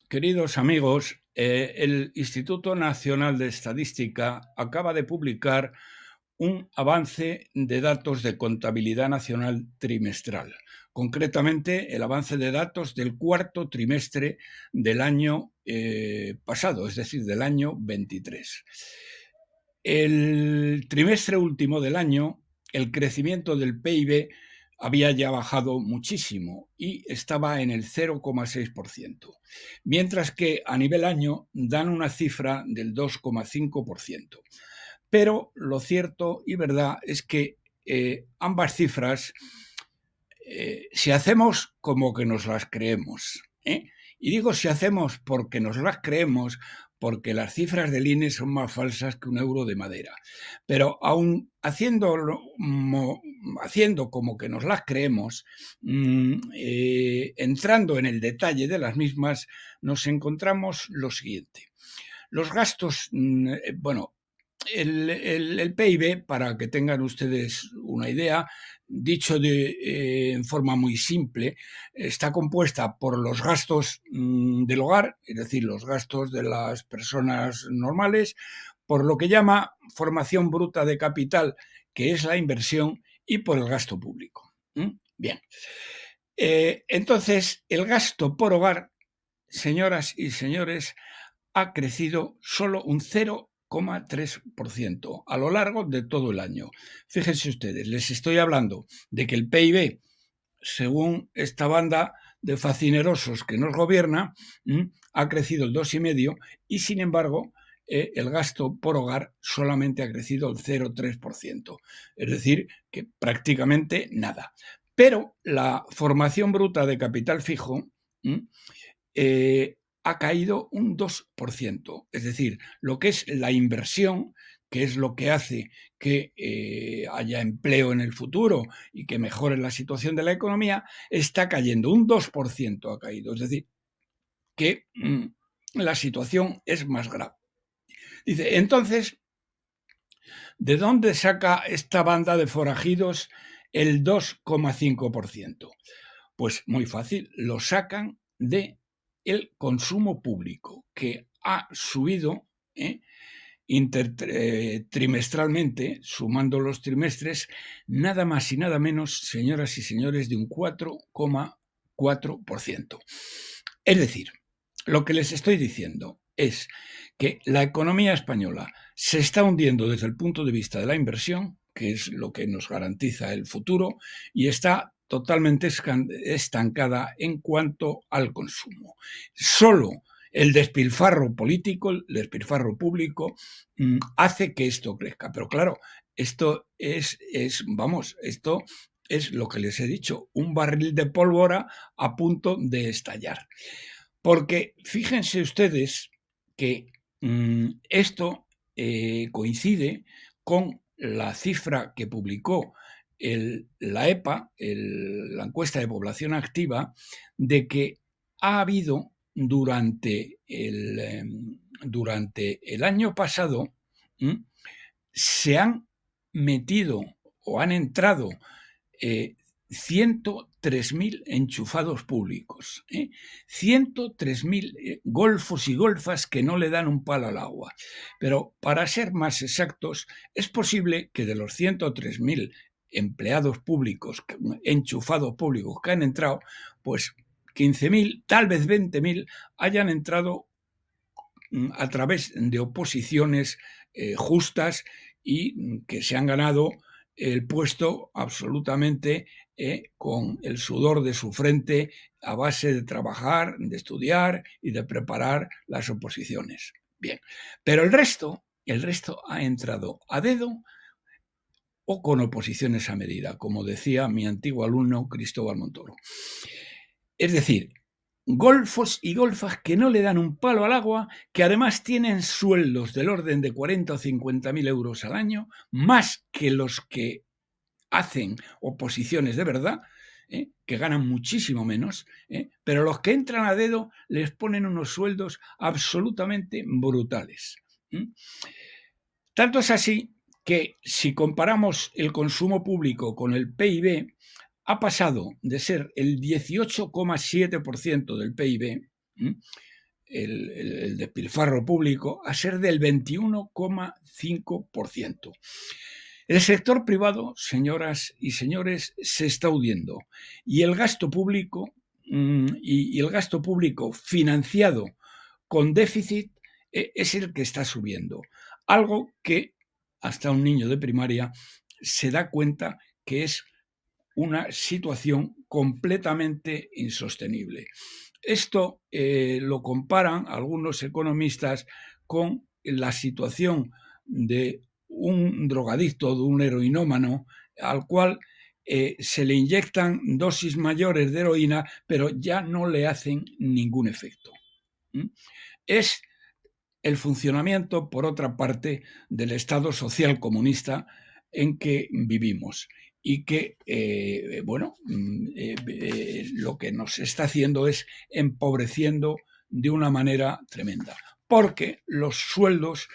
Queridos amigos, el Instituto Nacional de Estadística acaba de publicar un avance de datos de contabilidad nacional trimestral, concretamente el avance de datos del cuarto trimestre del año pasado, es decir, del año 23. El trimestre último del año, el crecimiento del PIB había ya bajado muchísimo y estaba en el 0,6%, mientras que a nivel año dan una cifra del 2,5%. Pero lo cierto y verdad es que ambas cifras, si hacemos como que nos las creemos, y digo si hacemos porque nos las creemos, porque las cifras del INE son más falsas que un euro de madera. Pero aún haciendo como que nos las creemos, entrando en el detalle de las mismas, nos encontramos lo siguiente. Los gastos, bueno, el PIB, para que tengan ustedes una idea, dicho en forma muy simple, está compuesta por los gastos del hogar, es decir, los gastos de las personas normales, por lo que llama formación bruta de capital, que es la inversión, y por el gasto público. Bien. Entonces, el gasto por hogar, señoras y señores, ha crecido solo un 0,3% a lo largo de todo el año. Fíjense ustedes, les estoy hablando de que el PIB, según esta banda de facinerosos que nos gobierna, ha crecido el 2,5% y, sin embargo, el gasto por hogar solamente ha crecido el 0,3%. Es decir, que prácticamente nada. Pero la formación bruta de capital fijo ha caído un 2%. Es decir, lo que es la inversión, que es lo que hace que haya empleo en el futuro y que mejore la situación de la economía, está cayendo. Un 2% ha caído. Es decir, que la situación es más grave. Dice, entonces, ¿de dónde saca esta banda de forajidos el 2,5%? Pues muy fácil, lo sacan de el consumo público, que ha subido trimestralmente, sumando los trimestres, nada más y nada menos, señoras y señores, de un 4,4%. Es decir, lo que les estoy diciendo es que la economía española se está hundiendo desde el punto de vista de la inversión, que es lo que nos garantiza el futuro, y está totalmente estancada en cuanto al consumo. Solo el despilfarro político, el despilfarro público, hace que esto crezca. Pero claro, esto esto es lo que les he dicho, un barril de pólvora a punto de estallar. Porque fíjense ustedes que esto coincide con la cifra que publicó la EPA, la encuesta de población activa, de que ha habido durante el año pasado, se han metido o han entrado 103.000 enchufados públicos, 103.000 golfos y golfas que no le dan un palo al agua. Pero para ser más exactos, es posible que de los 103.000 empleados públicos, enchufados públicos que han entrado, pues 15.000, tal vez 20.000 hayan entrado a través de oposiciones justas y que se han ganado el puesto absolutamente con el sudor de su frente a base de trabajar, de estudiar y de preparar las oposiciones. Bien, pero el resto ha entrado a dedo o con oposiciones a medida, como decía mi antiguo alumno Cristóbal Montoro. Es decir, golfos y golfas que no le dan un palo al agua, que además tienen sueldos del orden de 40 o 50.000 euros al año, más que los que hacen oposiciones de verdad, que ganan muchísimo menos, pero los que entran a dedo les ponen unos sueldos absolutamente brutales. Tanto es así que si comparamos el consumo público con el PIB, ha pasado de ser el 18,7% del PIB el despilfarro público a ser del 21,5%. El sector privado, señoras y señores, se está hundiendo y el gasto público financiado con déficit es el que está subiendo. Algo que hasta un niño de primaria se da cuenta que es una situación completamente insostenible. Esto lo comparan algunos economistas con la situación de un drogadicto, de un heroinómano, al cual se le inyectan dosis mayores de heroína, pero ya no le hacen ningún efecto. Es el funcionamiento, por otra parte, del Estado social comunista en que vivimos y que, lo que nos está haciendo es empobreciendo de una manera tremenda, porque los sueldos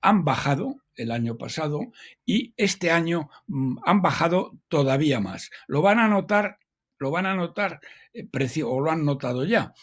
han bajado el año pasado y este año han bajado todavía más. Lo van a notar, o lo han notado ya,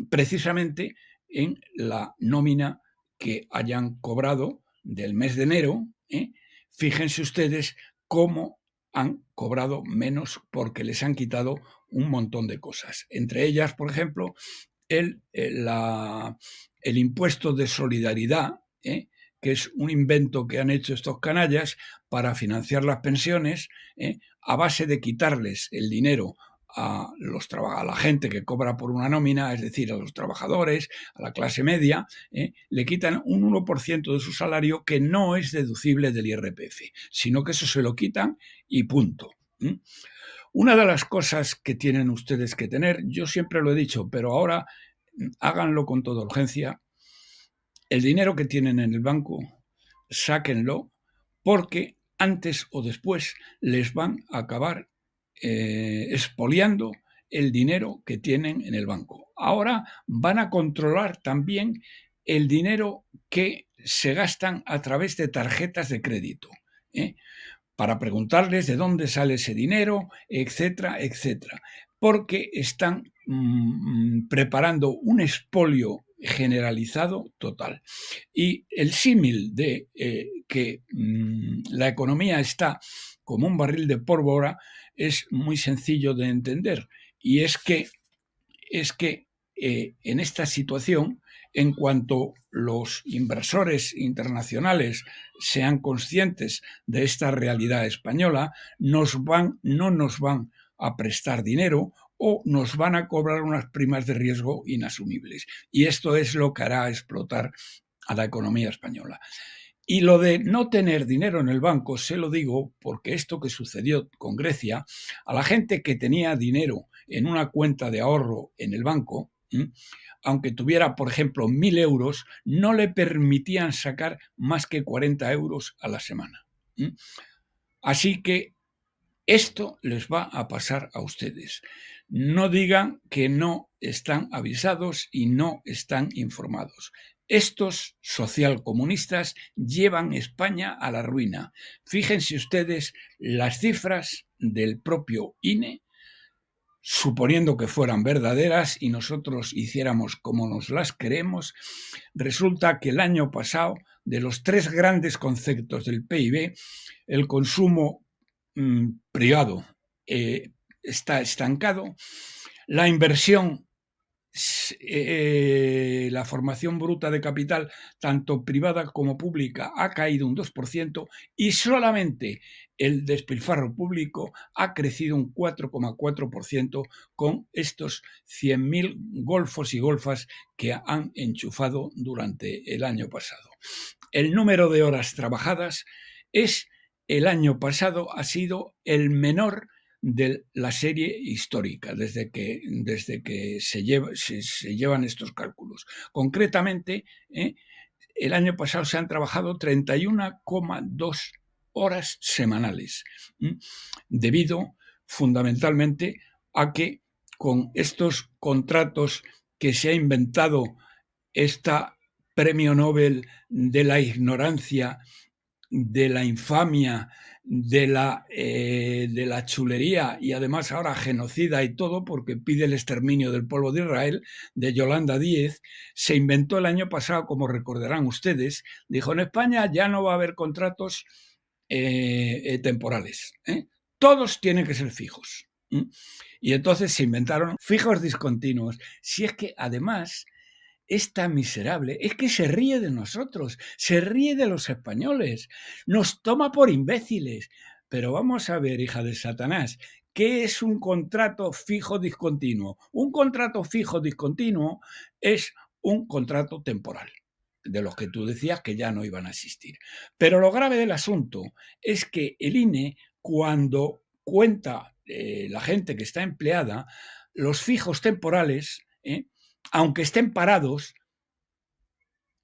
precisamente en la nómina que hayan cobrado del mes de enero. Fíjense ustedes cómo han cobrado menos porque les han quitado un montón de cosas. Entre ellas, por ejemplo, el impuesto de solidaridad, que es un invento que han hecho estos canallas para financiar las pensiones, a base de quitarles el dinero a la gente que cobra por una nómina, es decir, a los trabajadores, a la clase media, le quitan un 1% de su salario que no es deducible del IRPF, sino que eso se lo quitan y punto. Una de las cosas que tienen ustedes que tener, yo siempre lo he dicho, pero ahora háganlo con toda urgencia, el dinero que tienen en el banco, sáquenlo, porque antes o después les van a acabar expoliando el dinero que tienen en el banco. Ahora van a controlar también el dinero que se gastan a través de tarjetas de crédito, para preguntarles de dónde sale ese dinero, etcétera, etcétera, porque están preparando un expolio generalizado total. Y el símil de que la economía está como un barril de pólvora es muy sencillo de entender, y es que en esta situación, en cuanto los inversores internacionales sean conscientes de esta realidad española, no nos van a prestar dinero o nos van a cobrar unas primas de riesgo inasumibles. Y esto es lo que hará explotar a la economía española. Y lo de no tener dinero en el banco, se lo digo porque esto que sucedió con Grecia, a la gente que tenía dinero en una cuenta de ahorro en el banco, aunque tuviera, por ejemplo, 1.000 euros, no le permitían sacar más que 40 euros a la semana. Así que esto les va a pasar a ustedes. No digan que no están avisados y no están informados. Estos socialcomunistas llevan España a la ruina. Fíjense ustedes las cifras del propio INE, suponiendo que fueran verdaderas y nosotros hiciéramos como nos las creemos. Resulta que el año pasado, de los 3 grandes conceptos del PIB, el consumo privado está estancado, la inversión, la formación bruta de capital, tanto privada como pública, ha caído un 2% y solamente el despilfarro público ha crecido un 4,4% con estos 100.000 golfos y golfas que han enchufado durante el año pasado. El número de horas trabajadas el año pasado ha sido el menor de la serie histórica, desde que se llevan estos cálculos. Concretamente, el año pasado se han trabajado 31,2 horas semanales, debido fundamentalmente a que con estos contratos que se ha inventado esta premio Nobel de la ignorancia, de la infamia de la chulería y además ahora genocida y todo, porque pide el exterminio del pueblo de Israel, de Yolanda Díez, se inventó el año pasado, como recordarán ustedes, dijo: en España ya no va a haber contratos temporales, todos tienen que ser fijos. Y entonces se inventaron fijos discontinuos. Si es que además es tan miserable, es que se ríe de nosotros, se ríe de los españoles, nos toma por imbéciles. Pero vamos a ver, hija de Satanás, ¿qué es un contrato fijo discontinuo? Un contrato fijo discontinuo es un contrato temporal, de los que tú decías que ya no iban a existir. Pero lo grave del asunto es que el INE, cuando cuenta la gente que está empleada, los fijos temporales, aunque estén parados,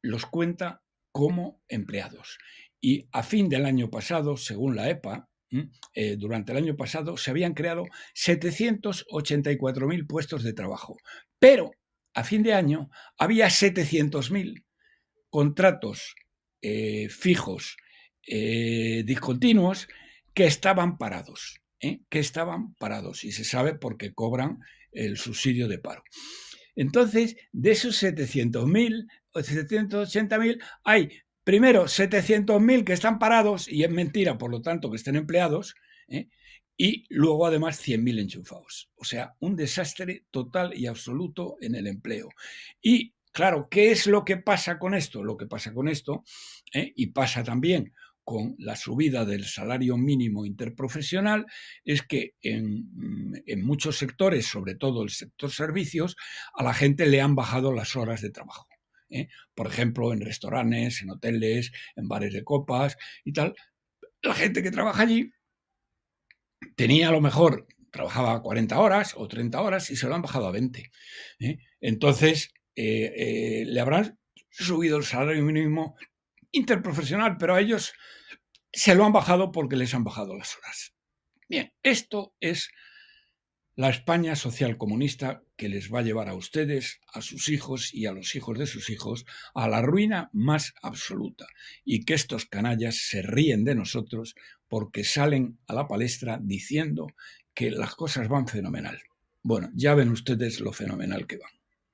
los cuenta como empleados. Y a fin del año pasado, según la EPA, durante el año pasado se habían creado 784.000 puestos de trabajo, pero a fin de año había 700.000 contratos fijos discontinuos que estaban parados, y se sabe porque cobran el subsidio de paro. Entonces, de esos 700.000 o 780.000, hay primero 700.000 que están parados, y es mentira, por lo tanto, que estén empleados, y luego además 100.000 enchufados. O sea, un desastre total y absoluto en el empleo. Y claro, ¿qué es lo que pasa con esto? Lo que pasa con esto, y pasa también con la subida del salario mínimo interprofesional, es que en muchos sectores, sobre todo el sector servicios, a la gente le han bajado las horas de trabajo. Por ejemplo, en restaurantes, en hoteles, en bares de copas y tal. La gente que trabaja allí tenía, a lo mejor, trabajaba 40 horas o 30 horas y se lo han bajado a 20. Entonces, le habrán subido el salario mínimo interprofesional, pero a ellos se lo han bajado porque les han bajado las horas. Bien, esto es la España social comunista que les va a llevar a ustedes, a sus hijos y a los hijos de sus hijos a la ruina más absoluta, y que estos canallas se ríen de nosotros porque salen a la palestra diciendo que las cosas van fenomenal. Bueno, ya ven ustedes lo fenomenal que van.